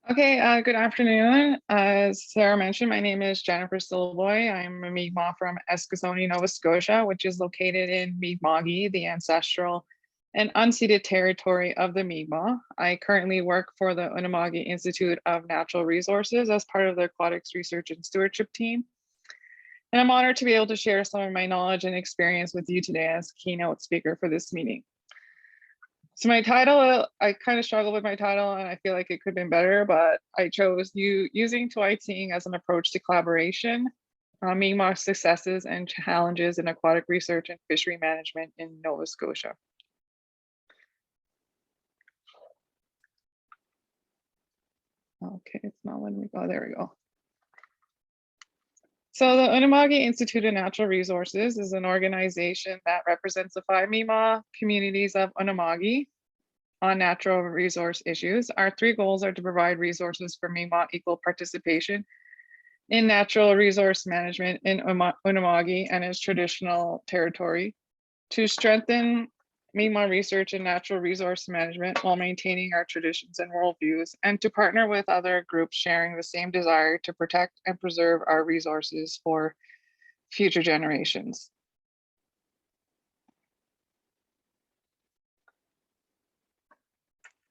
Okay, good afternoon. As Sarah mentioned, my name is Jennifer Sylliboy. I'm a Mi'kmaq from Eskasoni, Nova Scotia, which is located in Mi'kma'ki, the ancestral and unceded territory of the Mi'kmaq. I currently work for the Unama'ki Institute of Natural Resources as part of the Aquatics Research and Stewardship team. And I'm honored to be able to share some of my knowledge and experience with you today as keynote speaker for this meeting. So my title, I kind of struggle with my title and I feel like it could have been better, but I chose using Etuaptmumk as an approach to collaboration, Mi'kmaq successes and challenges in aquatic research and fishery management in Nova Scotia. Okay, it's not letting me go, there we go. So the Unama'ki Institute of Natural Resources is an organization that represents the 5 Mi'kmaq communities of Unama'ki on natural resource issues. Our 3 goals are to provide resources for Mi'kmaq equal participation in natural resource management in Unama'ki and its traditional territory, to strengthen Mi'kmaq research in natural resource management while maintaining our traditions and worldviews, and to partner with other groups sharing the same desire to protect and preserve our resources for future generations.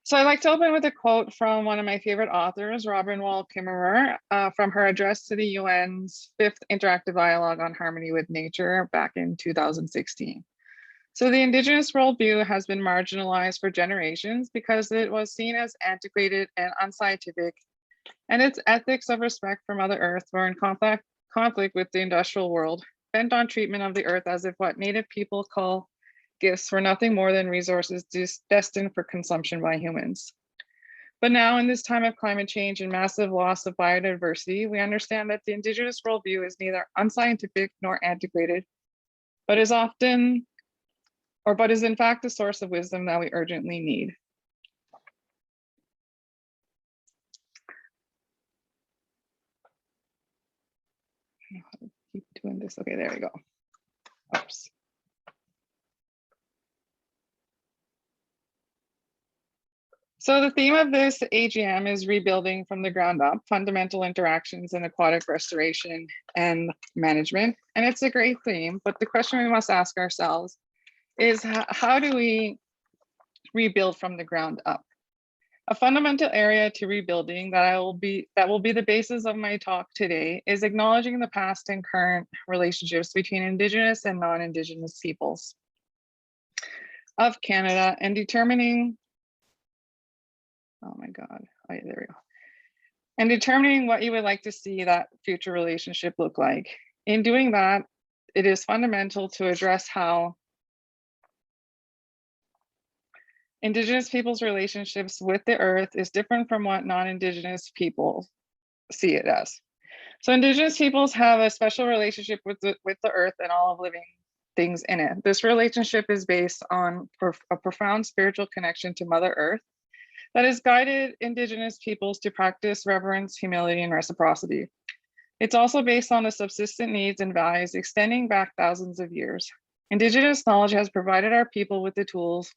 So I'd like to open with a quote from one of my favorite authors, Robin Wall Kimmerer, from her address to the UN's 5th Interactive Dialogue on Harmony with Nature back in 2016. So the Indigenous worldview has been marginalized for generations because it was seen as antiquated and unscientific, and its ethics of respect for Mother Earth were in conflict with the industrial world, bent on treatment of the earth as if what Native people call gifts were nothing more than resources destined for consumption by humans. But now, in this time of climate change and massive loss of biodiversity, we understand that the Indigenous worldview is neither unscientific nor antiquated, but is in fact a source of wisdom that we urgently need. Keep doing this. Okay, there we go. Oops. So the theme of this AGM is rebuilding from the ground up, fundamental interactions in aquatic restoration and management. And it's a great theme, but the question we must ask ourselves is how do we rebuild from the ground up? A fundamental area to rebuilding that will be the basis of my talk today is acknowledging the past and current relationships between Indigenous and non-Indigenous peoples of Canada and determining, oh my God, there we go. And determining what you would like to see that future relationship look like. In doing that, it is fundamental to address how Indigenous people's relationships with the earth is different from what non-Indigenous people see it as. So Indigenous peoples have a special relationship with the earth and all of living things in it. This relationship is based on a profound spiritual connection to Mother Earth that has guided Indigenous peoples to practice reverence, humility, and reciprocity. It's also based on the subsistent needs and values extending back thousands of years. Indigenous knowledge has provided our people with the tools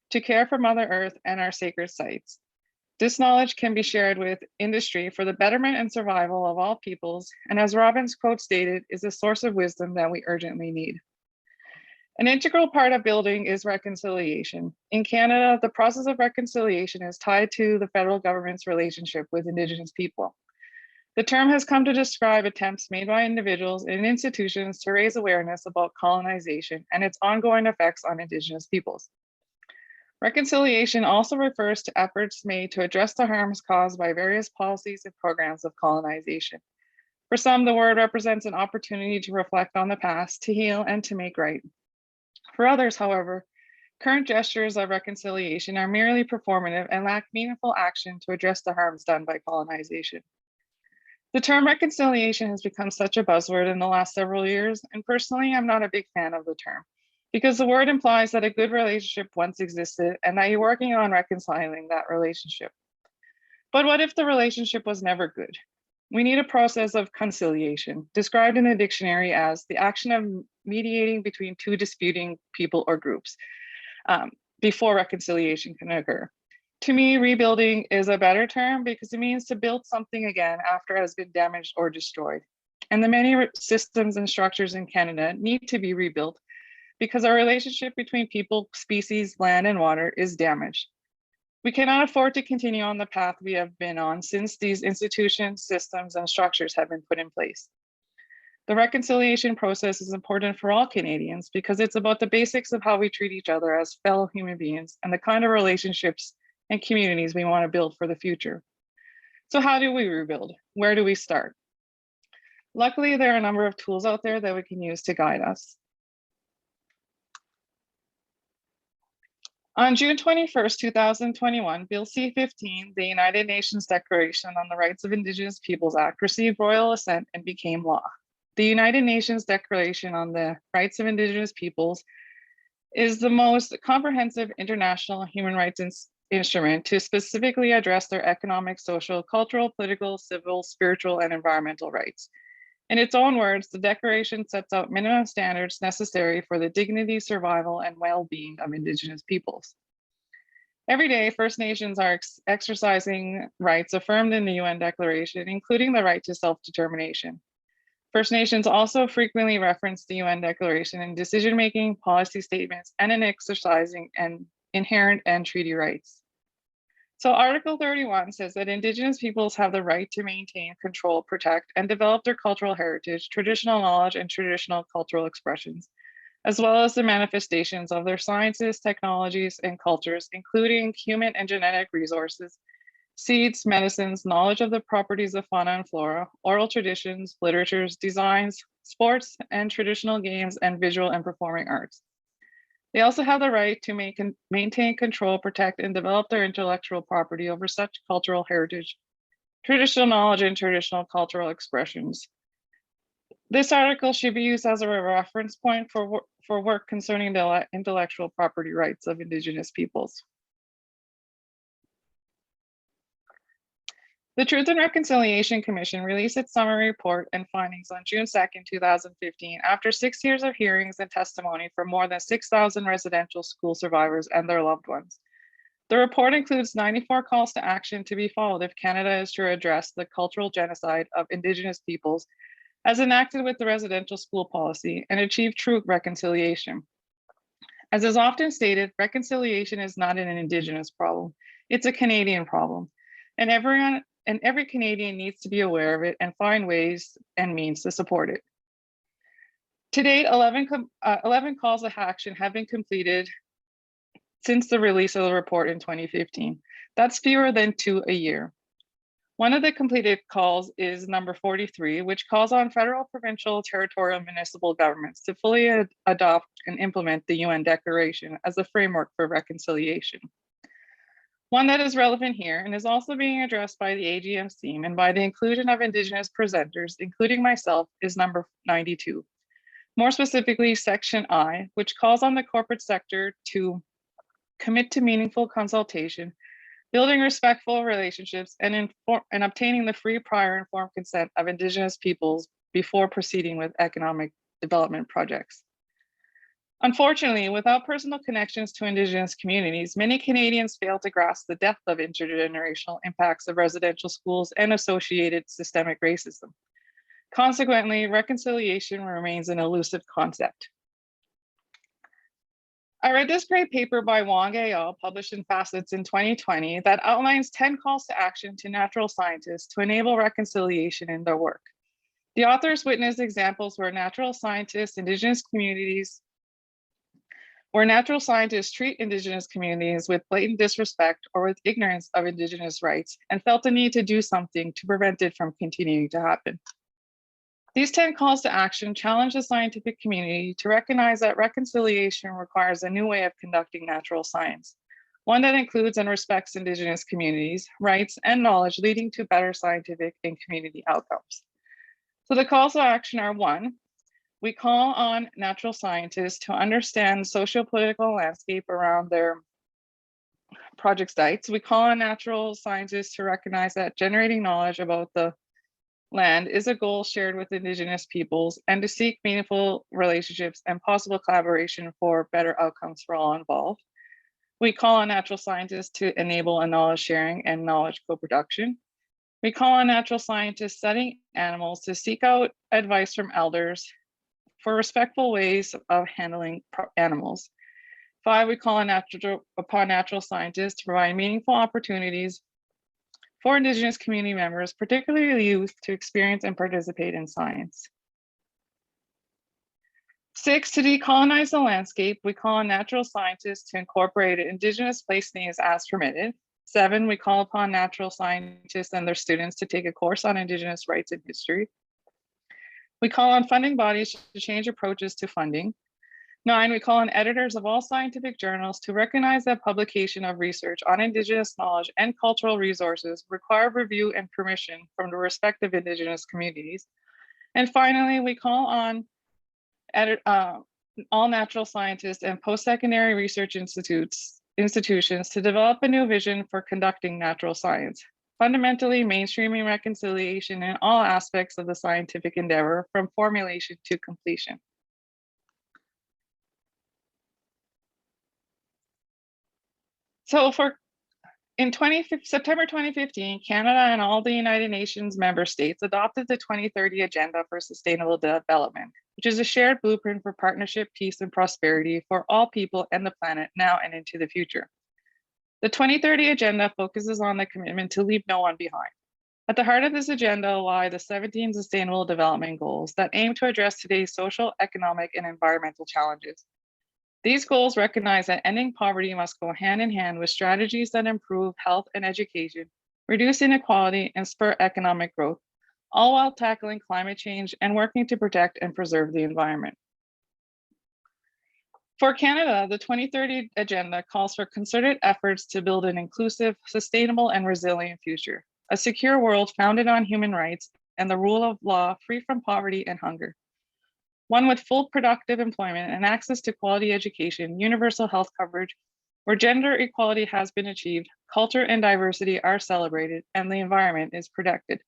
to care for Mother Earth and our sacred sites. This knowledge can be shared with industry for the betterment and survival of all peoples, and as Robin's quote stated, is a source of wisdom that we urgently need. An integral part of building is reconciliation. In Canada, the process of reconciliation is tied to the federal government's relationship with Indigenous people. The term has come to describe attempts made by individuals and institutions to raise awareness about colonization and its ongoing effects on Indigenous peoples. Reconciliation also refers to efforts made to address the harms caused by various policies and programs of colonization. For some, the word represents an opportunity to reflect on the past, to heal, and to make right. For others, however, current gestures of reconciliation are merely performative and lack meaningful action to address the harms done by colonization. The term reconciliation has become such a buzzword in the last several years, and personally, I'm not a big fan of the term, because the word implies that a good relationship once existed and that you're working on reconciling that relationship. But what if the relationship was never good? We need a process of conciliation, described in the dictionary as the action of mediating between 2 disputing people or groups before reconciliation can occur. To me, rebuilding is a better term because it means to build something again after it has been damaged or destroyed. And the many systems and structures in Canada need to be rebuilt because our relationship between people, species, land, and water is damaged. We cannot afford to continue on the path we have been on since these institutions, systems, and structures have been put in place. The reconciliation process is important for all Canadians because it's about the basics of how we treat each other as fellow human beings and the kind of relationships and communities we want to build for the future. So how do we rebuild? Where do we start? Luckily, there are a number of tools out there that we can use to guide us. On June 21st, 2021, Bill C-15, the United Nations Declaration on the Rights of Indigenous Peoples Act, received royal assent and became law. The United Nations Declaration on the Rights of Indigenous Peoples is the most comprehensive international human rights instrument to specifically address their economic, social, cultural, political, civil, spiritual, and environmental rights. In its own words, the Declaration sets out minimum standards necessary for the dignity, survival, and well-being of Indigenous peoples. Every day, First Nations are exercising rights affirmed in the UN Declaration, including the right to self-determination. First Nations also frequently reference the UN Declaration in decision-making, policy statements, and in exercising and inherent and treaty rights. So Article 31 says that Indigenous peoples have the right to maintain, control, protect, and develop their cultural heritage, traditional knowledge, and traditional cultural expressions, as well as the manifestations of their sciences, technologies, and cultures, including human and genetic resources, seeds, medicines, knowledge of the properties of fauna and flora, oral traditions, literatures, designs, sports, and traditional games, and visual and performing arts. They also have the right to maintain, control, protect, and develop their intellectual property over such cultural heritage, traditional knowledge, and traditional cultural expressions. This article should be used as a reference point for work concerning the intellectual property rights of Indigenous peoples. The Truth and Reconciliation Commission released its summary report and findings on June 2nd, 2015, after 6 years of hearings and testimony from more than 6,000 residential school survivors and their loved ones. The report includes 94 calls to action to be followed if Canada is to address the cultural genocide of Indigenous peoples as enacted with the residential school policy and achieve true reconciliation. As is often stated, reconciliation is not an Indigenous problem, it's a Canadian problem, and every Canadian needs to be aware of it and find ways and means to support it. To date, 11 calls to action have been completed since the release of the report in 2015. That's fewer than 2 a year. One of the completed calls is number 43, which calls on federal, provincial, territorial, municipal governments to fully adopt and implement the UN Declaration as a framework for reconciliation. One that is relevant here and is also being addressed by the AGM's team and by the inclusion of Indigenous presenters, including myself, is number 92. More specifically, Section I, which calls on the corporate sector to commit to meaningful consultation, building respectful relationships, and obtaining the free, prior, informed consent of Indigenous peoples before proceeding with economic development projects. Unfortunately, without personal connections to Indigenous communities, many Canadians fail to grasp the depth of intergenerational impacts of residential schools and associated systemic racism. Consequently, reconciliation remains an elusive concept. I read this great paper by Wang et al., published in Facets in 2020, that outlines 10 calls to action to natural scientists to enable reconciliation in their work. The authors witnessed examples where natural scientists treat Indigenous communities with blatant disrespect or with ignorance of Indigenous rights and felt the need to do something to prevent it from continuing to happen. These 10 calls to action challenge the scientific community to recognize that reconciliation requires a new way of conducting natural science, one that includes and respects Indigenous communities, rights, and knowledge leading to better scientific and community outcomes. So the calls to action are: 1, we call on natural scientists to understand the socio-political landscape around their project sites. We call on natural scientists to recognize that generating knowledge about the land is a goal shared with Indigenous peoples and to seek meaningful relationships and possible collaboration for better outcomes for all involved. We call on natural scientists to enable a knowledge sharing and knowledge co-production. We call on natural scientists studying animals to seek out advice from elders for respectful ways of handling animals. 5, we call on natural scientists to provide meaningful opportunities for Indigenous community members, particularly youth, to experience and participate in science. 6, to decolonize the landscape, we call on natural scientists to incorporate Indigenous place names as permitted. 7, we call upon natural scientists and their students to take a course on Indigenous rights and history. We call on funding bodies to change approaches to funding. 9, we call on editors of all scientific journals to recognize that publication of research on Indigenous knowledge and cultural resources require review and permission from the respective Indigenous communities. And finally, we call on all natural scientists and post-secondary research institutions to develop a new vision for conducting natural science, fundamentally mainstreaming reconciliation in all aspects of the scientific endeavor from formulation to completion. So in September 2015, Canada and all the United Nations member states adopted the 2030 Agenda for Sustainable Development, which is a shared blueprint for partnership, peace, and prosperity for all people and the planet now and into the future. The 2030 Agenda focuses on the commitment to leave no one behind. At the heart of this agenda lie the 17 Sustainable Development Goals that aim to address today's social, economic, and environmental challenges. These goals recognize that ending poverty must go hand in hand with strategies that improve health and education, reduce inequality, and spur economic growth, all while tackling climate change and working to protect and preserve the environment. For Canada, the 2030 Agenda calls for concerted efforts to build an inclusive, sustainable, and resilient future, a secure world founded on human rights and the rule of law, free from poverty and hunger. One with full productive employment and access to quality education, universal health coverage, where gender equality has been achieved, culture and diversity are celebrated, and the environment is protected.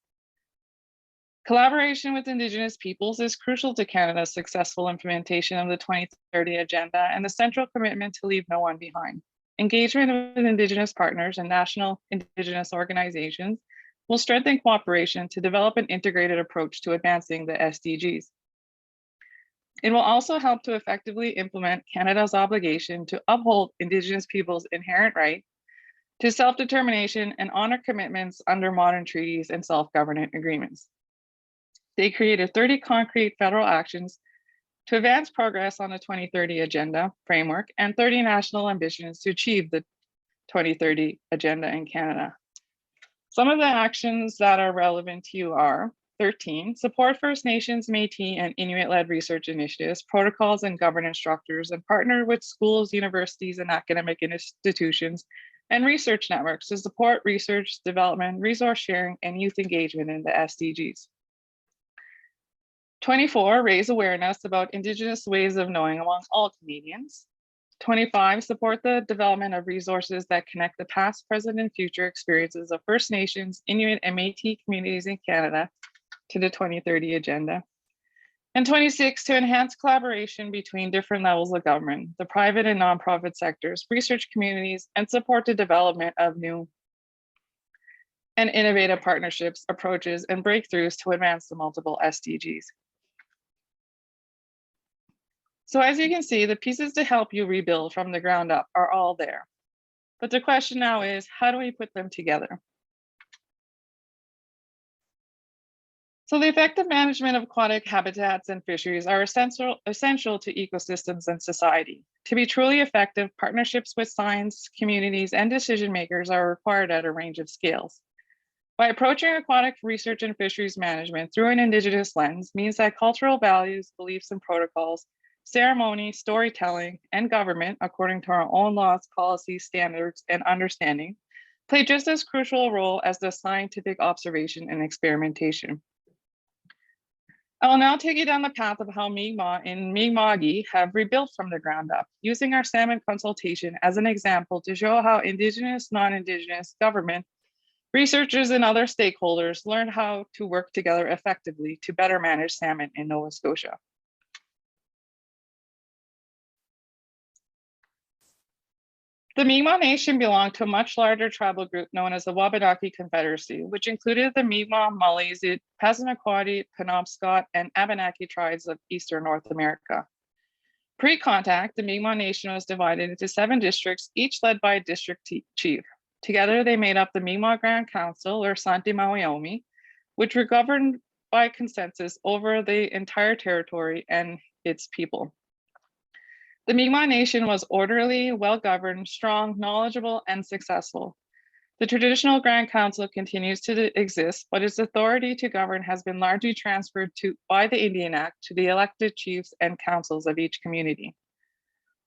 Collaboration with Indigenous peoples is crucial to Canada's successful implementation of the 2030 Agenda and the central commitment to leave no one behind. Engagement with Indigenous partners and national Indigenous organizations will strengthen cooperation to develop an integrated approach to advancing the SDGs. It will also help to effectively implement Canada's obligation to uphold Indigenous peoples' inherent right to self-determination and honor commitments under modern treaties and self-governance agreements. They created 30 concrete federal actions to advance progress on the 2030 Agenda framework and 30 national ambitions to achieve the 2030 Agenda in Canada. Some of the actions that are relevant to you are 13, support First Nations, Métis, and Inuit-led research initiatives, protocols, and governance structures, and partner with schools, universities, and academic institutions, and research networks to support research, development, resource sharing, and youth engagement in the SDGs. 24, raise awareness about Indigenous ways of knowing among all Canadians. 25, support the development of resources that connect the past, present, and future experiences of First Nations, Inuit, and Métis communities in Canada to the 2030 Agenda. And 26, to enhance collaboration between different levels of government, the private and nonprofit sectors, research communities, and support the development of new and innovative partnerships, approaches, and breakthroughs to advance the multiple SDGs. So as you can see, the pieces to help you rebuild from the ground up are all there. But the question now is, how do we put them together? So the effective management of aquatic habitats and fisheries are essential to ecosystems and society. To be truly effective, partnerships with science, communities, and decision makers are required at a range of scales. By approaching aquatic research and fisheries management through an Indigenous lens means that cultural values, beliefs, and protocols, ceremony, storytelling, and government, according to our own laws, policies, standards, and understanding, play just as crucial a role as the scientific observation and experimentation. I will now take you down the path of how Mi'kmaq and Unama'ki have rebuilt from the ground up, using our salmon consultation as an example to show how Indigenous, non-Indigenous, government, researchers, and other stakeholders learned how to work together effectively to better manage salmon in Nova Scotia. The Mi'kmaq Nation belonged to a much larger tribal group known as the Wabanaki Confederacy, which included the Mi'kmaq, Maliseet, Passamaquoddy, Penobscot, and Abenaki tribes of Eastern North America. Pre-contact, the Mi'kmaq Nation was divided into 7 districts, each led by a district chief. Together, they made up the Mi'kmaq Grand Council, or Santi Mawiomi, which were governed by consensus over the entire territory and its people. The Mi'kmaq Nation was orderly, well-governed, strong, knowledgeable, and successful. The traditional Grand Council continues to exist, but its authority to govern has been largely transferred by the Indian Act to the elected chiefs and councils of each community.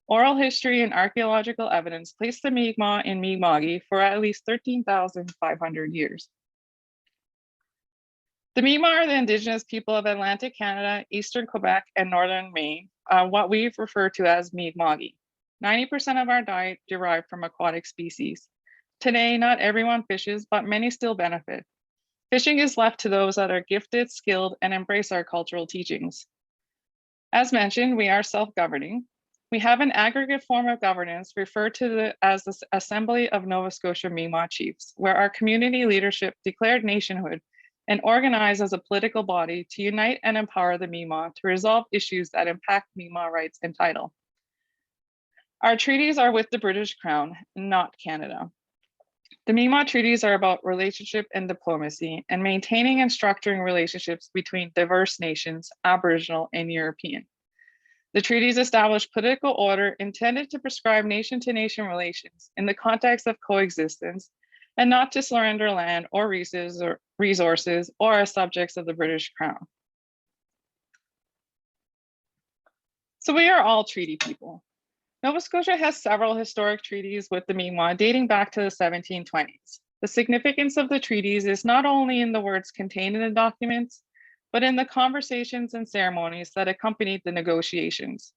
Oral history and archaeological evidence place the Mi'kmaq in Mi'kma'ki for at least 13,500 years. The Mi'kmaq are the Indigenous people of Atlantic Canada, Eastern Quebec, and Northern Maine, what we refer to as Mi'kma'ki. 90% of our diet derived from aquatic species. Today, not everyone fishes, but many still benefit. Fishing is left to those that are gifted, skilled, and embrace our cultural teachings. As mentioned, we are self-governing. We have an aggregate form of governance referred to as the Assembly of Nova Scotia Mi'kmaq Chiefs, where our community leadership declared nationhood and organized as a political body to unite and empower the Mi'kmaq to resolve issues that impact Mi'kmaq rights and title. Our treaties are with the British Crown, not Canada. The Mi'kmaq treaties are about relationship and diplomacy and maintaining and structuring relationships between diverse nations, Aboriginal and European. The treaties establish political order intended to prescribe nation-to-nation relations in the context of coexistence and not to surrender land or resources or as subjects of the British Crown. So we are all treaty people. Nova Scotia has several historic treaties with the Mi'kmaq dating back to the 1720s. The significance of the treaties is not only in the words contained in the documents, but in the conversations and ceremonies that accompanied the negotiations,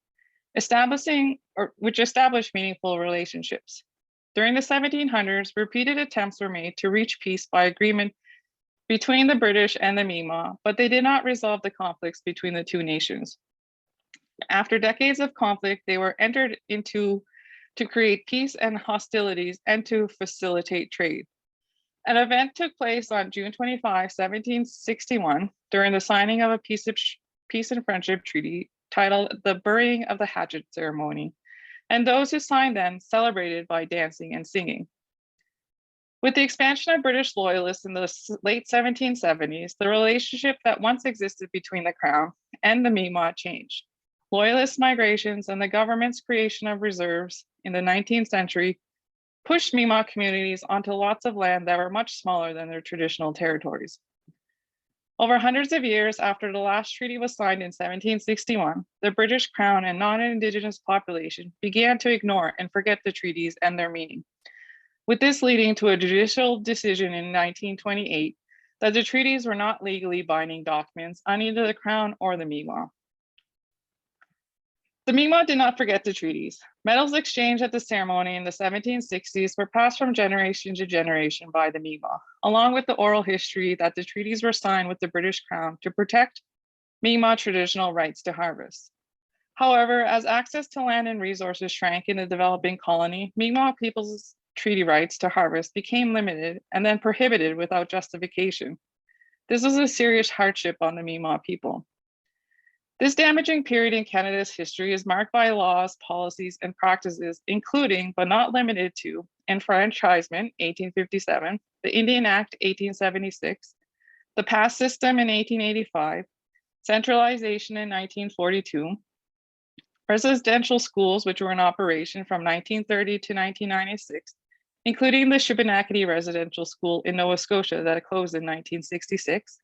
which established meaningful relationships. During the 1700s, repeated attempts were made to reach peace by agreement between the British and the Mi'kmaq, but they did not resolve the conflicts between the two nations. After decades of conflict, they were entered into to create peace and hostilities and to facilitate trade. An event took place on June 25, 1761, during the signing of a peace and friendship treaty titled the Burying of the Hatchet Ceremony, and those who signed them celebrated by dancing and singing. With the expansion of British loyalists in the late 1770s, the relationship that once existed between the Crown and the Mi'kmaq changed. Loyalist migrations and the government's creation of reserves in the 19th century pushed Mi'kmaq communities onto lots of land that were much smaller than their traditional territories. Over hundreds of years after the last treaty was signed in 1761, the British Crown and non-Indigenous population began to ignore and forget the treaties and their meaning, with this leading to a judicial decision in 1928 that the treaties were not legally binding documents on either the Crown or the Mi'kmaq. The Mi'kmaq did not forget the treaties. Medals exchanged at the ceremony in the 1760s were passed from generation to generation by the Mi'kmaq, along with the oral history that the treaties were signed with the British Crown to protect Mi'kmaq traditional rights to harvest. However, as access to land and resources shrank in the developing colony, Mi'kmaq people's treaty rights to harvest became limited and then prohibited without justification. This was a serious hardship on the Mi'kmaq people. This damaging period in Canada's history is marked by laws, policies, and practices, including, but not limited to, enfranchisement, 1857, the Indian Act, 1876, the pass system in 1885, centralization in 1942, residential schools, which were in operation from 1930 to 1996, including the Shubenacadie Residential School in Nova Scotia that closed in 1966,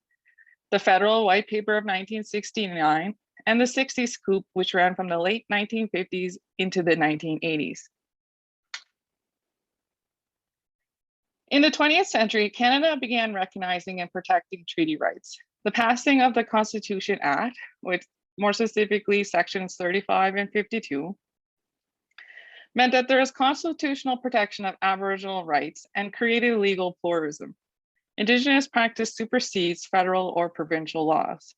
the Federal White Paper of 1969, and the 60s Scoop, which ran from the late 1950s into the 1980s. In the 20th century, Canada began recognizing and protecting treaty rights. The passing of the Constitution Act, which more specifically sections 35 and 52, meant that there was constitutional protection of Aboriginal rights and created legal pluralism. Indigenous practice supersedes federal or provincial laws.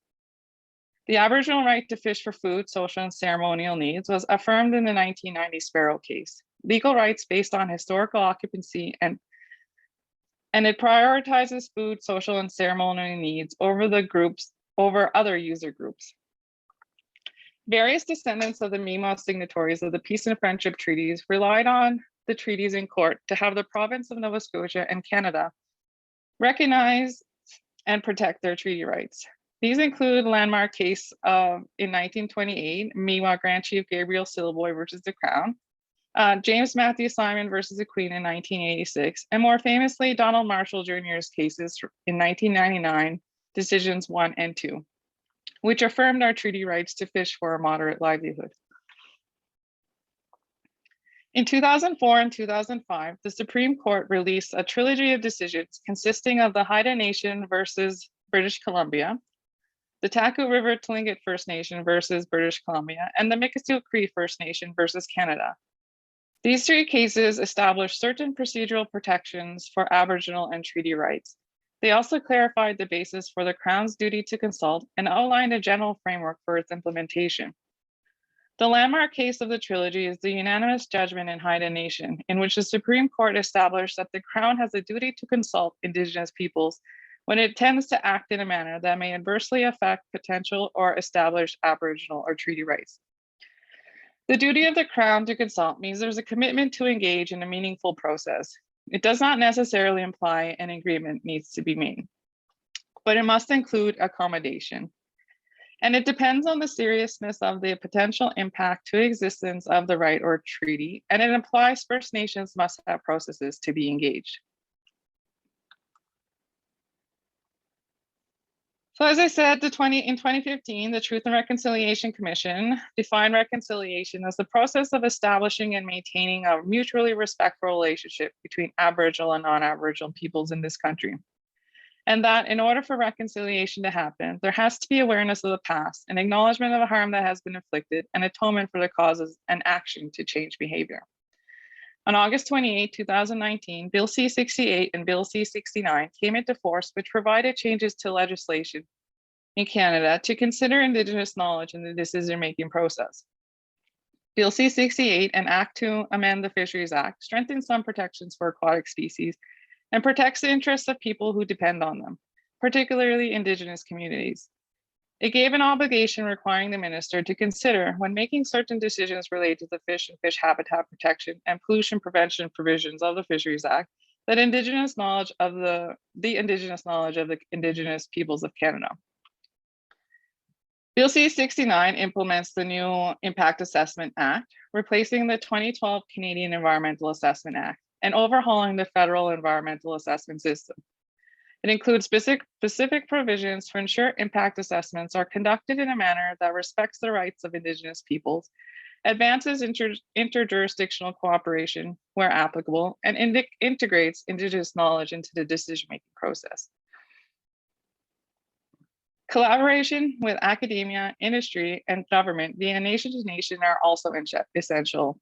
The Aboriginal right to fish for food, social, and ceremonial needs was affirmed in the 1990 Sparrow case. legal rights based on historical occupancy, and it prioritizes food, social, and ceremonial needs over other user groups. Various descendants of the Mi'kmaq signatories of the Peace and Friendship Treaties relied on the treaties in court to have the province of Nova Scotia and Canada recognize and protect their treaty rights. These include landmark case in 1928, Mi'kmaq Grand Chief Gabriel Sylliboy versus the Crown, James Matthew Simon versus the Queen in 1986, and more famously, Donald Marshall Jr.'s cases in 1999, decisions 1 and 2, which affirmed our treaty rights to fish for a moderate livelihood. In 2004 and 2005, the Supreme Court released a trilogy of decisions consisting of the Haida Nation versus British Columbia, the Taku River Tlingit First Nation versus British Columbia, and the Mikisew Cree First Nation versus Canada. These three cases established certain procedural protections for Aboriginal and treaty rights. They also clarified the basis for the Crown's duty to consult and outlined a general framework for its implementation. The landmark case of the trilogy is the unanimous judgment in Haida Nation, in which the Supreme Court established that the Crown has a duty to consult Indigenous peoples when it tends to act in a manner that may adversely affect potential or established Aboriginal or treaty rights. The duty of the Crown to consult means there's a commitment to engage in a meaningful process. It does not necessarily imply an agreement needs to be made, but it must include accommodation. And it depends on the seriousness of the potential impact to existence of the right or treaty, and it implies First Nations must have processes to be engaged. So as I said, in 2015, the Truth and Reconciliation Commission defined reconciliation as the process of establishing and maintaining a mutually respectful relationship between Aboriginal and non-Aboriginal peoples in this country. And that in order for reconciliation to happen, there has to be awareness of the past, an acknowledgement of the harm that has been inflicted, and atonement for the causes and action to change behavior. On August 28, 2019, Bill C-68 and Bill C-69 came into force, which provided changes to legislation in Canada to consider Indigenous knowledge in the decision-making process. Bill C-68, an act to amend the Fisheries Act, strengthens some protections for aquatic species and protects the interests of people who depend on them, particularly Indigenous communities. It gave an obligation requiring the minister to consider, when making certain decisions related to the fish and fish habitat protection and pollution prevention provisions of the Fisheries Act, that Indigenous knowledge of the Indigenous knowledge of the Indigenous peoples of Canada. Bill C-69 implements the new Impact Assessment Act, replacing the 2012 Canadian Environmental Assessment Act and overhauling the federal environmental assessment system. It includes specific provisions to ensure impact assessments are conducted in a manner that respects the rights of Indigenous peoples, advances interjurisdictional cooperation where applicable, and integrates Indigenous knowledge into the decision-making process. Collaboration with academia, industry, and government via nation to nation are also essential.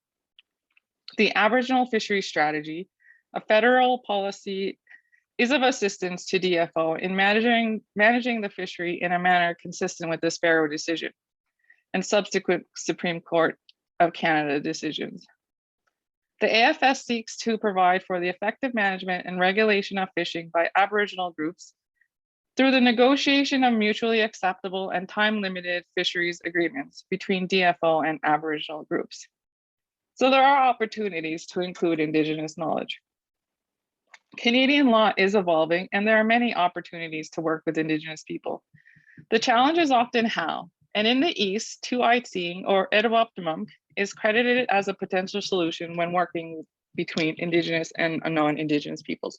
The Aboriginal Fisheries Strategy, a federal policy, is of assistance to DFO in managing the fishery in a manner consistent with the Sparrow decision and subsequent Supreme Court of Canada decisions. The AFS seeks to provide for the effective management and regulation of fishing by Aboriginal groups through the negotiation of mutually acceptable and time-limited fisheries agreements between DFO and Aboriginal groups. So there are opportunities to include Indigenous knowledge. Canadian law is evolving, and there are many opportunities to work with Indigenous people. The challenge is often how, and in the East, two-eyed seeing, or Etuaptmumk, is credited as a potential solution when working between Indigenous and non-Indigenous peoples.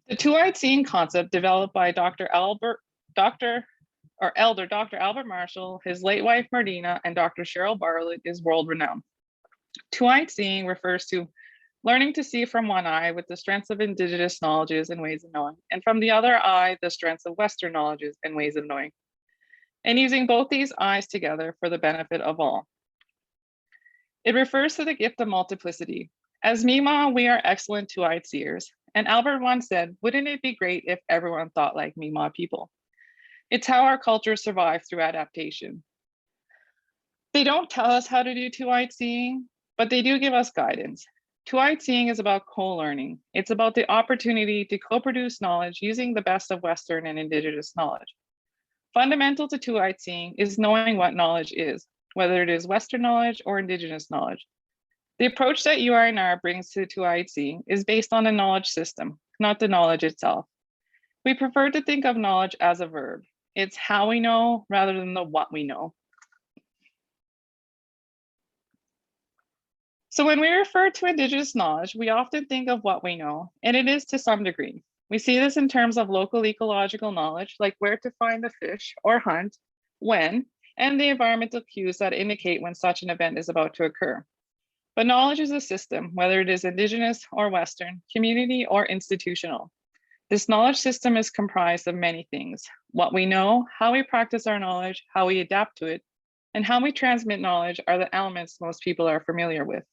The two-eyed seeing concept, developed by Elder Dr. Albert Marshall, his late wife Martina, and Dr. Cheryl Bartlett, is world-renowned. Two-eyed seeing refers to learning to see from one eye with the strengths of Indigenous knowledges and ways of knowing, and from the other eye, the strengths of Western knowledges and ways of knowing, and using both these eyes together for the benefit of all. It refers to the gift of multiplicity. As Mi'kmaq, we are excellent two-eyed seers, and Albert once said, "Wouldn't it be great if everyone thought like Mi'kmaq people?" It's how our culture survived through adaptation. They don't tell us how to do two-eyed seeing, but they do give us guidance. Two-eyed seeing is about co-learning. It's about the opportunity to co-produce knowledge using the best of Western and Indigenous knowledge. Fundamental to two-eyed seeing is knowing what knowledge is, whether it is Western knowledge or Indigenous knowledge. The approach that UINR brings to two-eyed seeing is based on a knowledge system, not the knowledge itself. We prefer to think of knowledge as a verb. It's how we know rather than the what we know. So when we refer to Indigenous knowledge, we often think of what we know, and it is to some degree. We see this in terms of local ecological knowledge, like where to find the fish or hunt, when, and the environmental cues that indicate when such an event is about to occur. But knowledge is a system, whether it is Indigenous or Western, community or institutional. This knowledge system is comprised of many things: what we know, how we practice our knowledge, how we adapt to it, and how we transmit knowledge are the elements most people are familiar with.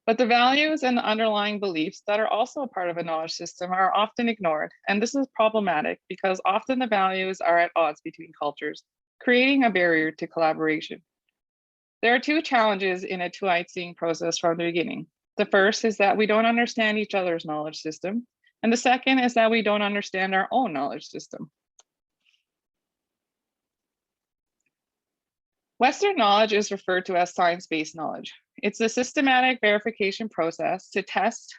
But the values and the underlying beliefs that are also a part of a knowledge system are often ignored. And this is problematic because often the values are at odds between cultures, creating a barrier to collaboration. There are two challenges in a two-eyed seeing process from the beginning. The first is that we don't understand each other's knowledge system. And the second is that we don't understand our own knowledge system. Western knowledge is referred to as science-based knowledge. It's a systematic verification process to test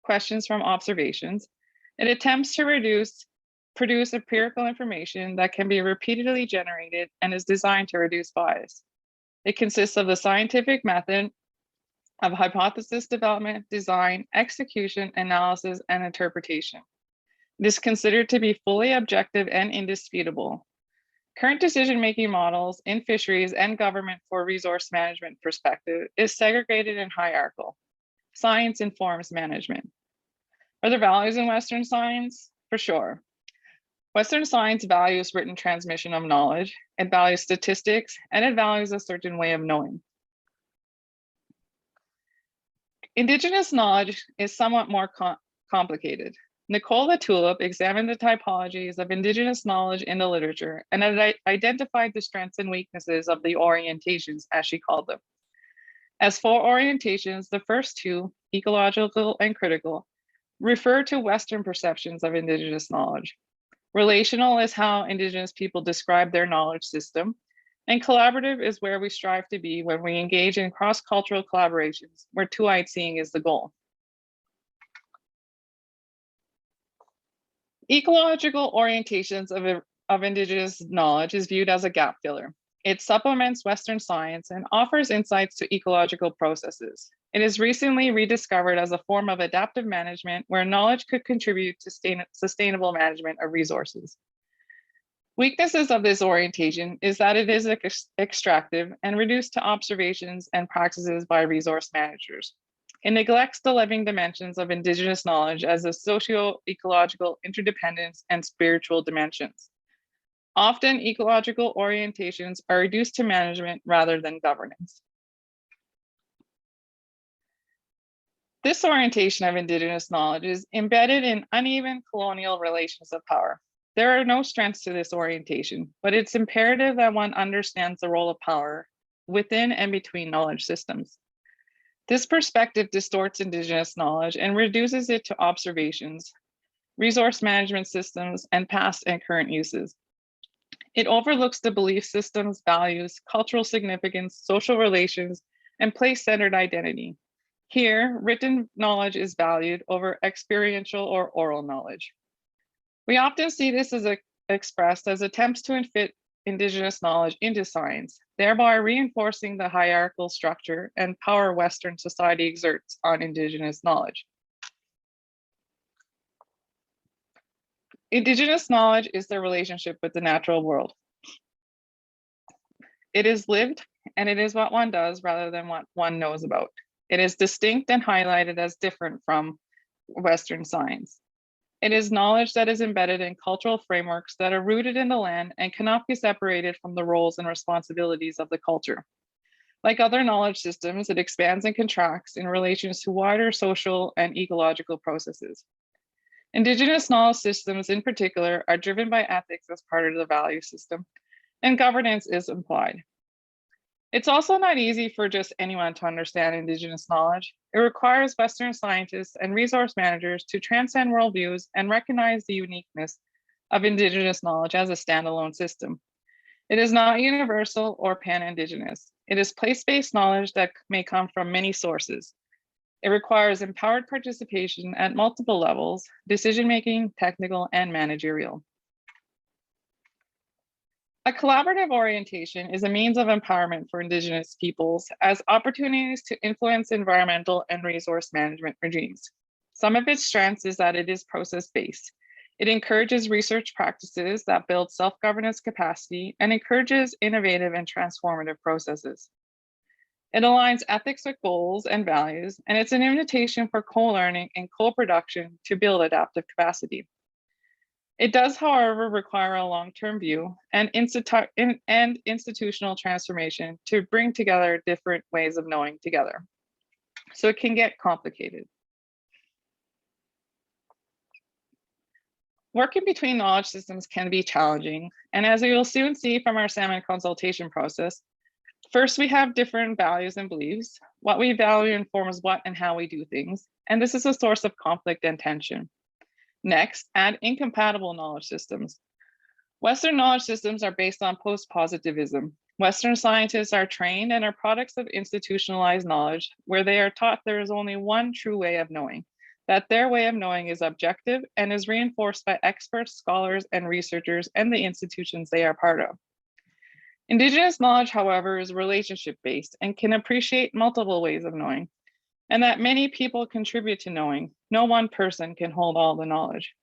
questions from observations. It attempts to produce empirical information that can be repeatedly generated and is designed to reduce bias. It consists of the scientific method of hypothesis development, design, execution, analysis, and interpretation. It is considered to be fully objective and indisputable. Current decision-making models in fisheries and government for resource management perspective is segregated and hierarchical. Science informs management. Are there values in Western science? For sure. Western science values written transmission of knowledge, it values statistics, and it values a certain way of knowing. Indigenous knowledge is somewhat more complicated. Nicole Etuaptmumk examined the typologies of Indigenous knowledge in the literature and identified the strengths and weaknesses of the orientations, as she called them. As for orientations, the first two, ecological and critical, refer to Western perceptions of Indigenous knowledge. Relational is how Indigenous people describe their knowledge system, and collaborative is where we strive to be when we engage in cross-cultural collaborations, where two-eyed seeing is the goal. Ecological orientations of Indigenous knowledge is viewed as a gap filler. It supplements Western science and offers insights to ecological processes. It is recently rediscovered as a form of adaptive management where knowledge could contribute to sustainable management of resources. Weaknesses of this orientation is that it is extractive and reduced to observations and practices by resource managers. It neglects the living dimensions of Indigenous knowledge as the socio-ecological interdependence and spiritual dimensions. Often, ecological orientations are reduced to management rather than governance. This orientation of Indigenous knowledge is embedded in uneven colonial relations of power. There are no strengths to this orientation, but it's imperative that one understands the role of power within and between knowledge systems. This perspective distorts Indigenous knowledge and reduces it to observations, resource management systems, and past and current uses. It overlooks the belief systems, values, cultural significance, social relations, and place-centered identity. Here, written knowledge is valued over experiential or oral knowledge. We often see this as expressed as attempts to fit Indigenous knowledge into science, thereby reinforcing the hierarchical structure and power Western society exerts on Indigenous knowledge. Indigenous knowledge is their relationship with the natural world. It is lived, and it is what one does rather than what one knows about. It is distinct and highlighted as different from Western science. It is knowledge that is embedded in cultural frameworks that are rooted in the land and cannot be separated from the roles and responsibilities of the culture. Like other knowledge systems, it expands and contracts in relation to wider social and ecological processes. Indigenous knowledge systems in particular are driven by ethics as part of the value system, and governance is implied. It's also not easy for just anyone to understand Indigenous knowledge. It requires Western scientists and resource managers to transcend worldviews and recognize the uniqueness of Indigenous knowledge as a standalone system. It is not universal or pan-Indigenous. It is place-based knowledge that may come from many sources. It requires empowered participation at multiple levels, decision-making, technical, and managerial. A collaborative orientation is a means of empowerment for Indigenous peoples as opportunities to influence environmental and resource management regimes. Some of its strengths is that it is process-based. It encourages research practices that build self-governance capacity and encourages innovative and transformative processes. It aligns ethics with goals and values, and it's an invitation for co-learning and co-production to build adaptive capacity. It does, however, require a long-term view and institutional transformation to bring together different ways of knowing together. So it can get complicated. Working between knowledge systems can be challenging, and as we will soon see from our salmon consultation process, first we have different values and beliefs. What we value informs what and how we do things, and this is a source of conflict and tension. Next, add incompatible knowledge systems. Western knowledge systems are based on post-positivism. Western scientists are trained and are products of institutionalized knowledge, where they are taught there is only one true way of knowing, that their way of knowing is objective and is reinforced by experts, scholars, and researchers and the institutions they are part of. Indigenous knowledge, however, is relationship-based and can appreciate multiple ways of knowing, and that many people contribute to knowing. No one person can hold all the knowledge.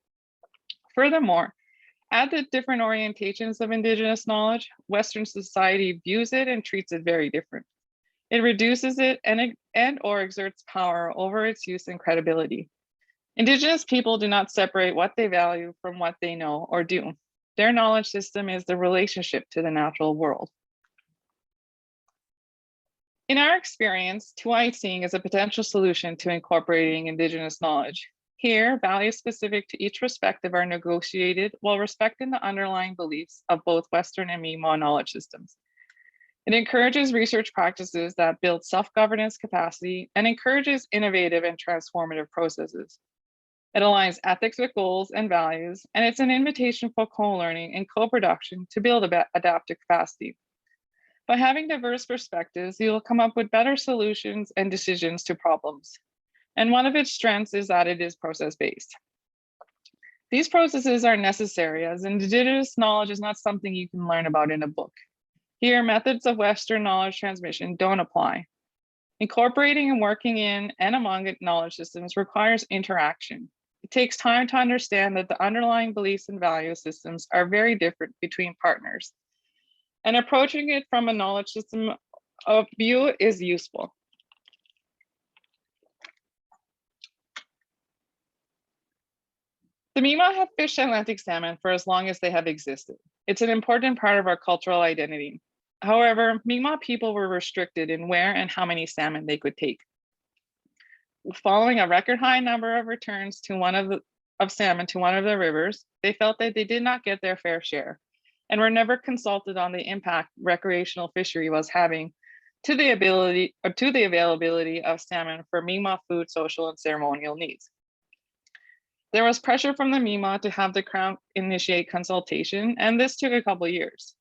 Furthermore, add the different orientations of Indigenous knowledge, Western society views it and treats it very different. It reduces it and or exerts power over its use and credibility. Indigenous people do not separate what they value from what they know or do. Their knowledge system is the relationship to the natural world. In our experience, two-eyed seeing is a potential solution to incorporating Indigenous knowledge. Here, values specific to each perspective are negotiated while respecting the underlying beliefs of both Western and Mi'kmaq knowledge systems. It encourages research practices that build self-governance capacity and encourages innovative and transformative processes. It aligns ethics with goals and values, and it's an invitation for co-learning and co-production to build adaptive capacity. By having diverse perspectives, you will come up with better solutions and decisions to problems. And one of its strengths is that it is process-based. These processes are necessary, as Indigenous knowledge is not something you can learn about in a book. Here, methods of Western knowledge transmission don't apply. Incorporating and working in and among knowledge systems requires interaction. It takes time to understand that the underlying beliefs and value systems are very different between partners. And approaching it from a knowledge system of view is useful. The Mi'kmaq have fished Atlantic salmon for as long as they have existed. It's an important part of our cultural identity. However, Mi'kmaq people were restricted in where and how many salmon they could take. Following a record high number of returns to salmon to one of the rivers, they felt that they did not get their fair share and were never consulted on the impact recreational fishery was having to the availability of salmon for Mi'kmaq food, social, and ceremonial needs. There was pressure from the Mi'kmaq to have the Crown initiate consultation, and this took a couple of years.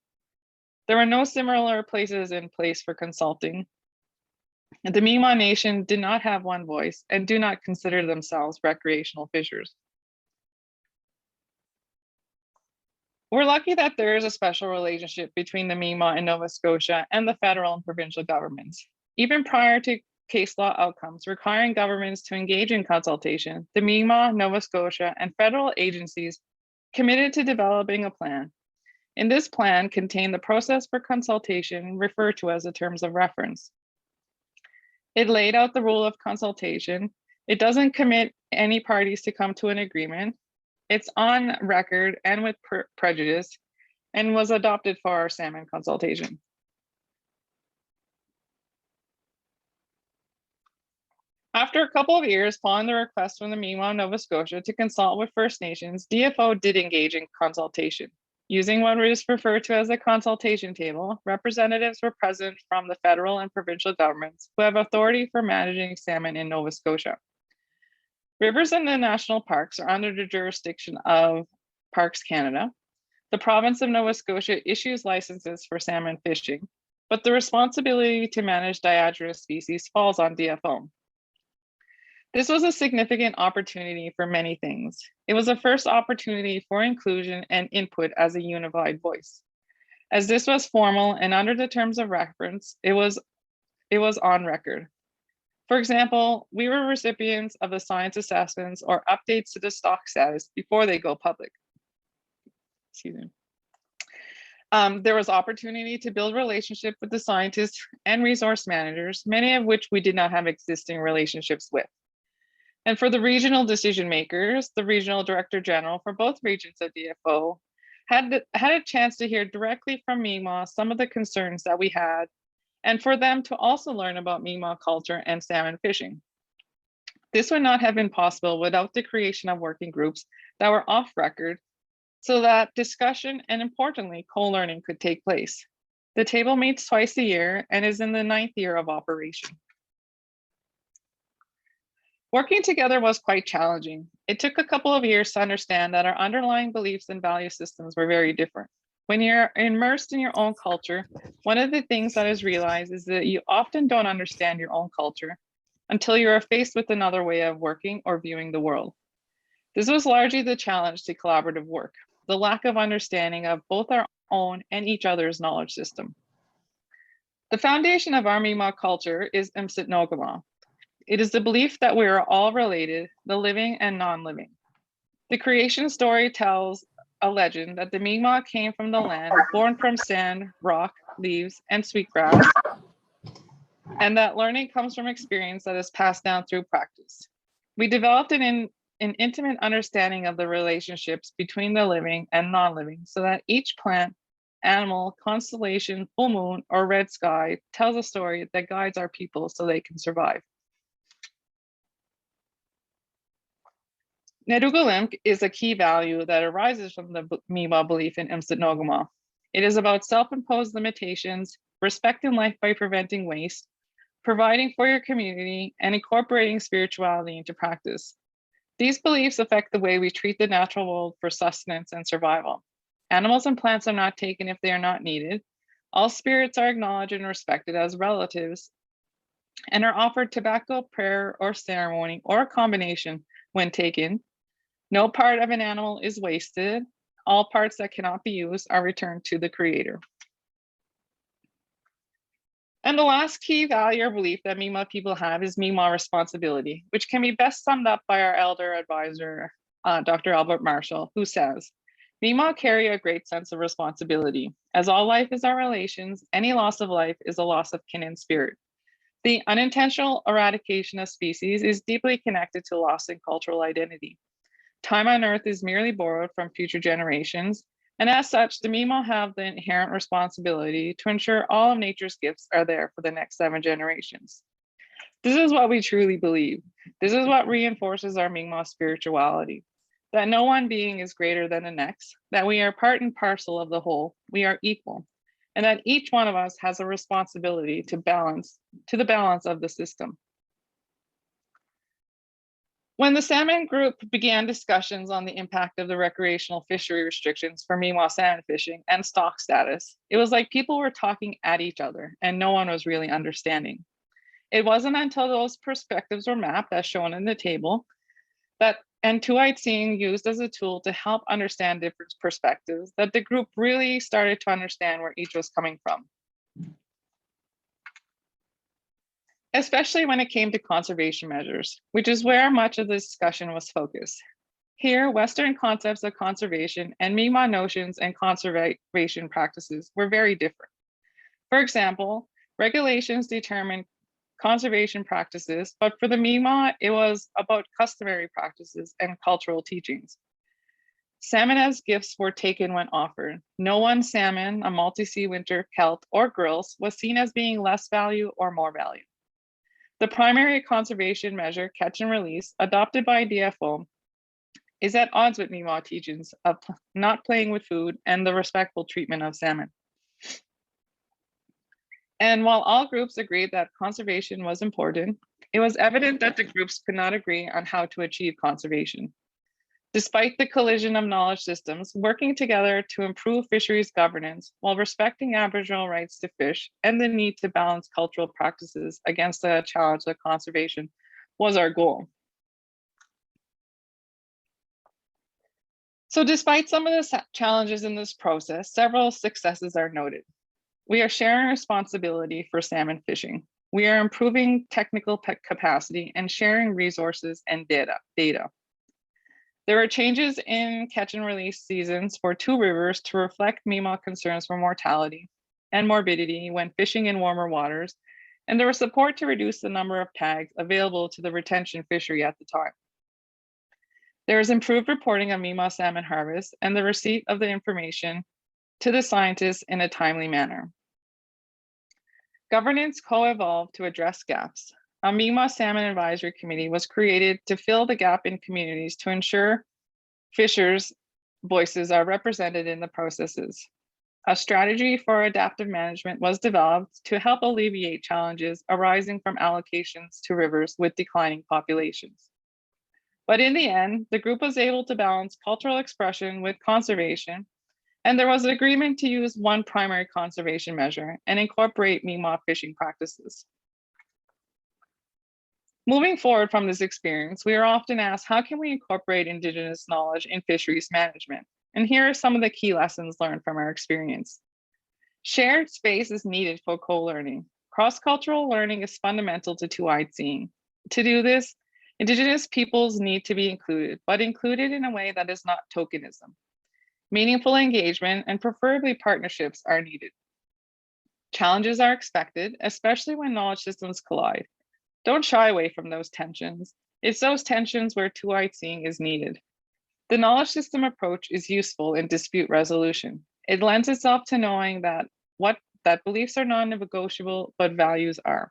There were no similar places in place for consulting. The Mi'kmaq Nation did not have one voice and do not consider themselves recreational fishers. We're lucky that there is a special relationship between the Mi'kmaq and Nova Scotia and the federal and provincial governments. Even prior to case law outcomes requiring governments to engage in consultation, the Mi'kmaq, Nova Scotia, and federal agencies committed to developing a plan. In this plan contained the process for consultation referred to as the terms of reference. It laid out the rule of consultation. It doesn't commit any parties to come to an agreement. It's on record and with prejudice, and was adopted for our salmon consultation. After a couple of years, following the request from the Mi'kmaq Nova Scotia to consult with First Nations, DFO did engage in consultation. Using what is referred to as a consultation table, representatives were present from the federal and provincial governments who have authority for managing salmon in Nova Scotia. Rivers in the national parks are under the jurisdiction of Parks Canada. The province of Nova Scotia issues licenses for salmon fishing, but the responsibility to manage diagenous species falls on DFO. This was a significant opportunity for many things. It was a first opportunity for inclusion and input as a unified voice. As this was formal and under the terms of reference, it was on record. For example, we were recipients of the science assessments or updates to the stock status before they go public. Excuse me. There was opportunity to build relationship with the scientists and resource managers, many of which we did not have existing relationships with. And for the regional decision makers, the regional director general for both regions of DFO had a chance to hear directly from Mi'kmaq some of the concerns that we had, and for them to also learn about Mi'kmaq culture and salmon fishing. This would not have been possible without the creation of working groups that were off record, so that discussion and, importantly, co-learning could take place. The table meets twice a year and is in the 9th year of operation. Working together was quite challenging. It took a couple of years to understand that our underlying beliefs and value systems were very different. When you're immersed in your own culture, one of the things that is realized is that you often don't understand your own culture until you are faced with another way of working or viewing the world. This was largely the challenge to collaborative work, the lack of understanding of both our own and each other's knowledge system. The foundation of our Mi'kmaq culture is Etuaptmumk. It is the belief that we are all related, the living and non-living. The creation story tells a legend that the Mi'kmaq came from the land, born from sand, rock, leaves, and sweetgrass, and that learning comes from experience that is passed down through practice. We developed an intimate understanding of the relationships between the living and non-living, so that each plant, animal, constellation, full moon, or red sky tells a story that guides our people so they can survive. Etuaptmumk is a key value that arises from the Mi'kmaq belief in Etuaptmumk. It is about self-imposed limitations, respecting life by preventing waste, providing for your community, and incorporating spirituality into practice. These beliefs affect the way we treat the natural world for sustenance and survival. Animals and plants are not taken if they are not needed. All spirits are acknowledged and respected as relatives and are offered tobacco, prayer, or ceremony, or a combination when taken. No part of an animal is wasted. All parts that cannot be used are returned to the creator. And the last key value or belief that Mi'kmaq people have is Mi'kmaq responsibility, which can be best summed up by our elder advisor, Dr. Albert Marshall, who says, Mi'kmaq carry a great sense of responsibility. As all life is our relations, any loss of life is a loss of kin and spirit. The unintentional eradication of species is deeply connected to loss in cultural identity. Time on Earth is merely borrowed from future generations, and as such, the Mi'kmaq have the inherent responsibility to ensure all of nature's gifts are there for the next 7 generations. This is what we truly believe. This is what reinforces our Mi'kmaq spirituality, that no one being is greater than the next, that we are part and parcel of the whole, we are equal, and that each one of us has a responsibility to the balance of the system. When the salmon group began discussions on the impact of the recreational fishery restrictions for Mi'kmaq salmon fishing and stock status, it was like people were talking at each other and no one was really understanding. It wasn't until those perspectives were mapped, as shown in the table, and two-eyed seeing used as a tool to help understand different perspectives, that the group really started to understand where each was coming from. Especially when it came to conservation measures, which is where much of the discussion was focused. Here, Western concepts of conservation and Mi'kmaq notions and conservation practices were very different. For example, regulations determine conservation practices, but for the Mi'kmaq, it was about customary practices and cultural teachings. Salmon as gifts were taken when offered. No one salmon, a multi-sea winter kelp, or grilse was seen as being less value or more value. The primary conservation measure, catch and release, adopted by DFO, is at odds with Mi'kmaq teachings of not playing with food and the respectful treatment of salmon. And while all groups agreed that conservation was important, it was evident that the groups could not agree on how to achieve conservation. Despite the collision of knowledge systems, working together to improve fisheries governance while respecting Aboriginal rights to fish and the need to balance cultural practices against the challenge of conservation was our goal. So despite some of the challenges in this process, several successes are noted. We are sharing responsibility for salmon fishing. We are improving technical capacity and sharing resources and data. There were changes in catch and release seasons for 2 rivers to reflect Mi'kmaq concerns for mortality and morbidity when fishing in warmer waters, and there was support to reduce the number of tags available to the retention fishery at the time. There is improved reporting of Mi'kmaq salmon harvest and the receipt of the information to the scientists in a timely manner. Governance co-evolved to address gaps. A Mi'kmaq Salmon Advisory Committee was created to fill the gap in communities to ensure fishers' voices are represented in the processes. A strategy for adaptive management was developed to help alleviate challenges arising from allocations to rivers with declining populations. But in the end, the group was able to balance cultural expression with conservation, and there was an agreement to use one primary conservation measure and incorporate Mi'kmaq fishing practices. Moving forward from this experience, we are often asked, how can we incorporate Indigenous knowledge in fisheries management? And here are some of the key lessons learned from our experience. Shared space is needed for co-learning. Cross-cultural learning is fundamental to two-eyed seeing. To do this, Indigenous peoples need to be included, but included in a way that is not tokenism. Meaningful engagement and preferably partnerships are needed. Challenges are expected, especially when knowledge systems collide. Don't shy away from those tensions. It's those tensions where two-eyed seeing is needed. The knowledge system approach is useful in dispute resolution. It lends itself to knowing that beliefs are non-negotiable, but values are.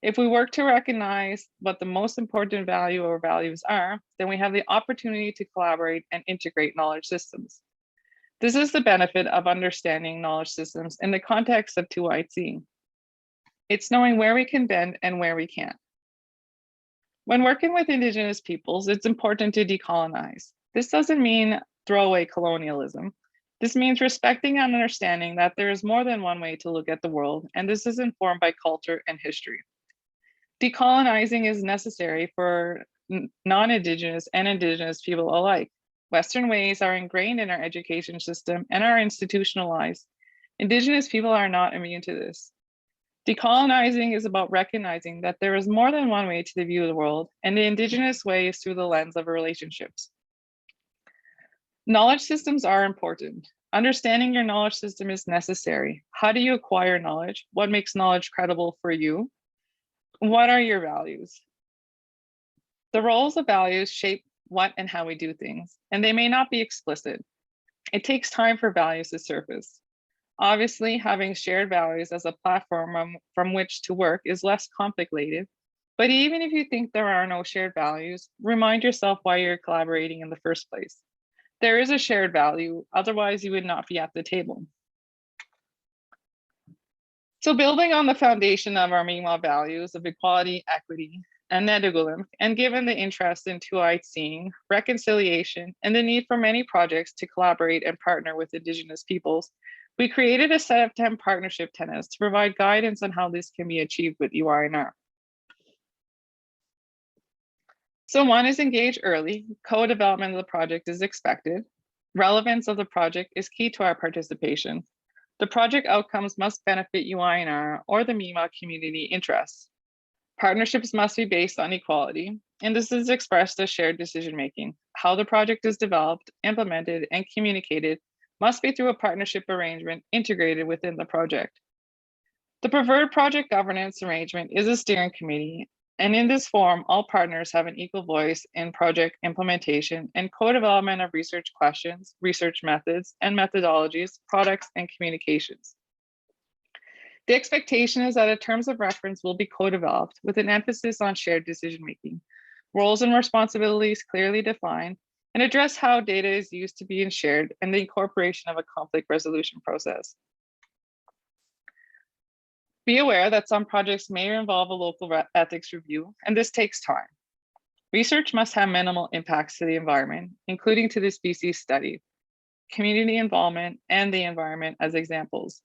If we work to recognize what the most important value or values are, then we have the opportunity to collaborate and integrate knowledge systems. This is the benefit of understanding knowledge systems in the context of two-eyed seeing. It's knowing where we can bend and where we can't. When working with Indigenous peoples, it's important to decolonize. This doesn't mean throw away colonialism. This means respecting and understanding that there is more than one way to look at the world, and this is informed by culture and history. Decolonizing is necessary for non-Indigenous and Indigenous people alike. Western ways are ingrained in our education system and are institutionalized. Indigenous people are not immune to this. Decolonizing is about recognizing that there is more than one way to view the world, and the Indigenous way is through the lens of relationships. Knowledge systems are important. Understanding your knowledge system is necessary. How do you acquire knowledge? What makes knowledge credible for you? What are your values? The roles of values shape what and how we do things, and they may not be explicit. It takes time for values to surface. Obviously, having shared values as a platform from which to work is less complicated, but even if you think there are no shared values, remind yourself why you're collaborating in the first place. There is a shared value, otherwise you would not be at the table. So building on the foundation of our Mi'kmaq values of equality, equity, and Netuaptmumk, and given the interest in two-eyed seeing, reconciliation, and the need for many projects to collaborate and partner with Indigenous peoples, we created a set of 10 partnership tenets to provide guidance on how this can be achieved with UINR. So 1 is engage early. Co-development of the project is expected. Relevance of the project is key to our participation. The project outcomes must benefit UINR or the Mi'kmaq community interests. Partnerships must be based on equality, and this is expressed as shared decision-making. How the project is developed, implemented, and communicated must be through a partnership arrangement integrated within the project. The preferred project governance arrangement is a steering committee, and in this form, all partners have an equal voice in project implementation and co-development of research questions, research methods and methodologies, products, and communications. The expectation is that a terms of reference will be co-developed with an emphasis on shared decision-making, roles and responsibilities clearly defined, and address how data is used to be shared and the incorporation of a conflict resolution process. Be aware that some projects may involve a local ethics review, and this takes time. Research must have minimal impacts to the environment, including to the species studied, community involvement, and the environment as examples.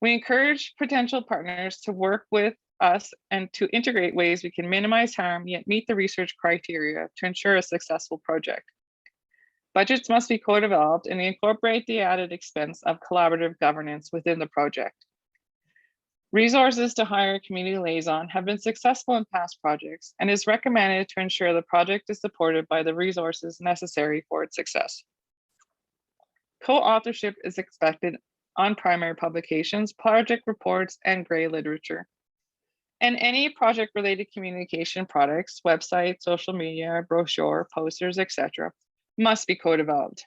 We encourage potential partners to work with us and to integrate ways we can minimize harm yet meet the research criteria to ensure a successful project. Budgets must be co-developed and incorporate the added expense of collaborative governance within the project. Resources to hire a community liaison have been successful in past projects and is recommended to ensure the project is supported by the resources necessary for its success. Co-authorship is expected on primary publications, project reports, and gray literature. And any project-related communication products, websites, social media, brochure, posters, etc., must be co-developed.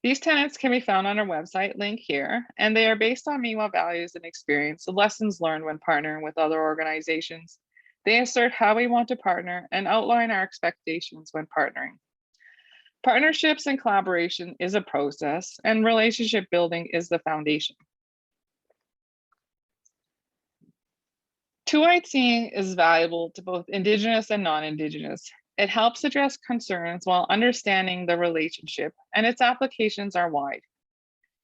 These tenets can be found on our website link here, and they are based on Mi'kmaq values and experience, the lessons learned when partnering with other organizations. They assert how we want to partner and outline our expectations when partnering. Partnerships and collaboration is a process, and relationship building is the foundation. Two-eyed seeing is valuable to both Indigenous and non-Indigenous. It helps address concerns while understanding the relationship, and its applications are wide.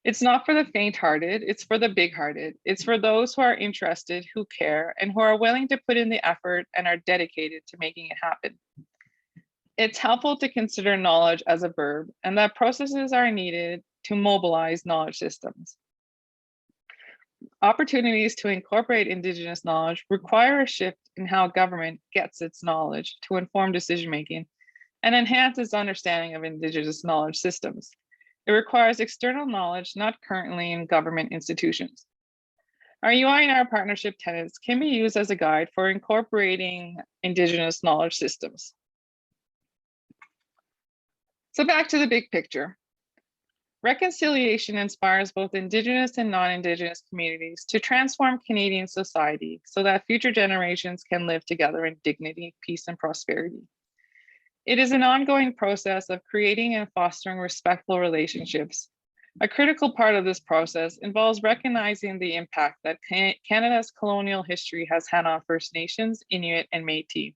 It's not for the faint-hearted, it's for the big-hearted. It's for those who are interested, who care, and who are willing to put in the effort and are dedicated to making it happen. It's helpful to consider knowledge as a verb, and that processes are needed to mobilize knowledge systems. Opportunities to incorporate Indigenous knowledge require a shift in how government gets its knowledge to inform decision-making and enhance its understanding of Indigenous knowledge systems. It requires external knowledge not currently in government institutions. Our UINR partnership tenets can be used as a guide for incorporating Indigenous knowledge systems. So back to the big picture. Reconciliation inspires both Indigenous and non-Indigenous communities to transform Canadian society so that future generations can live together in dignity, peace, and prosperity. It is an ongoing process of creating and fostering respectful relationships. A critical part of this process involves recognizing the impact that Canada's colonial history has had on First Nations, Inuit, and Métis,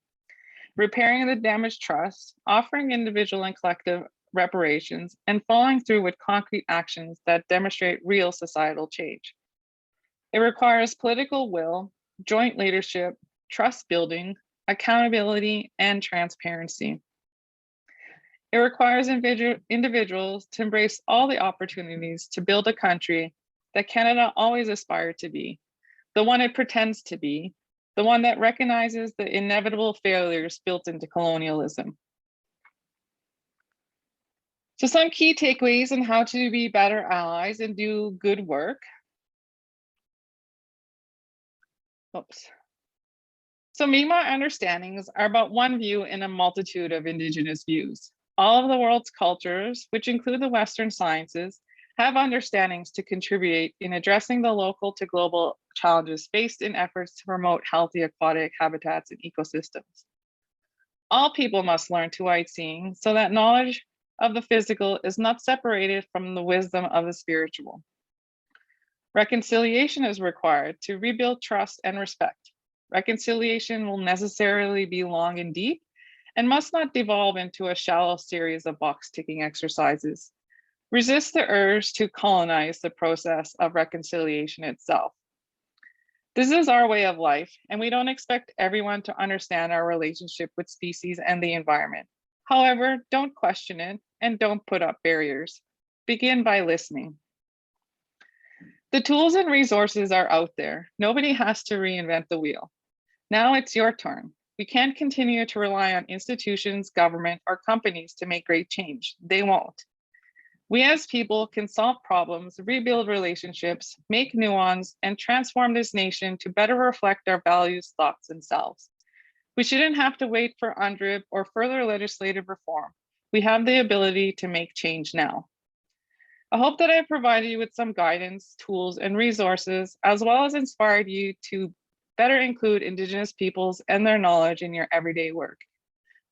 repairing the damaged trust, offering individual and collective reparations, and following through with concrete actions that demonstrate real societal change. It requires political will, joint leadership, trust building, accountability, and transparency. It requires individuals to embrace all the opportunities to build a country that Canada always aspired to be, the one it pretends to be, the one that recognizes the inevitable failures built into colonialism. So some key takeaways on how to be better allies and do good work. Oops. So Mi'kmaq understandings are about one view in a multitude of Indigenous views. All of the world's cultures, which include the Western sciences, have understandings to contribute in addressing the local to global challenges faced in efforts to promote healthy aquatic habitats and ecosystems. All people must learn two-eyed seeing so that knowledge of the physical is not separated from the wisdom of the spiritual. Reconciliation is required to rebuild trust and respect. Reconciliation will necessarily be long and deep and must not devolve into a shallow series of box-ticking exercises. Resist the urge to colonize the process of reconciliation itself. This is our way of life, and we don't expect everyone to understand our relationship with species and the environment. However, don't question it and don't put up barriers. Begin by listening. The tools and resources are out there. Nobody has to reinvent the wheel. Now it's your turn. We can't continue to rely on institutions, government, or companies to make great change. They won't. We as people can solve problems, rebuild relationships, make nuance, and transform this nation to better reflect our values, thoughts, and selves. We shouldn't have to wait for UNDRIP or further legislative reform. We have the ability to make change now. I hope that I provided you with some guidance, tools, and resources, as well as inspired you to better include Indigenous peoples and their knowledge in your everyday work.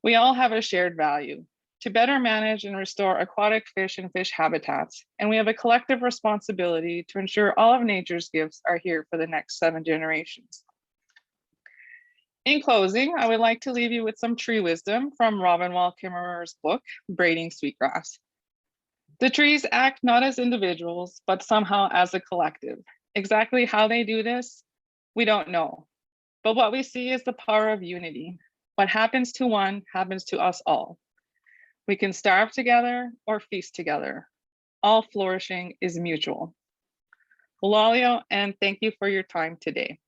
We all have a shared value. to better manage and restore aquatic fish and fish habitats. And we have a collective responsibility to ensure all of nature's gifts are here for the next 7 generations. In closing, I would like to leave you with some tree wisdom from Robin Wall Kimmerer's book, Braiding Sweetgrass. The trees act not as individuals, but somehow as a collective. Exactly how they do this, we don't know. But what we see is the power of unity. What happens to one happens to us all. We can starve together or feast together. All flourishing is mutual. Walalio, and thank you for your time today.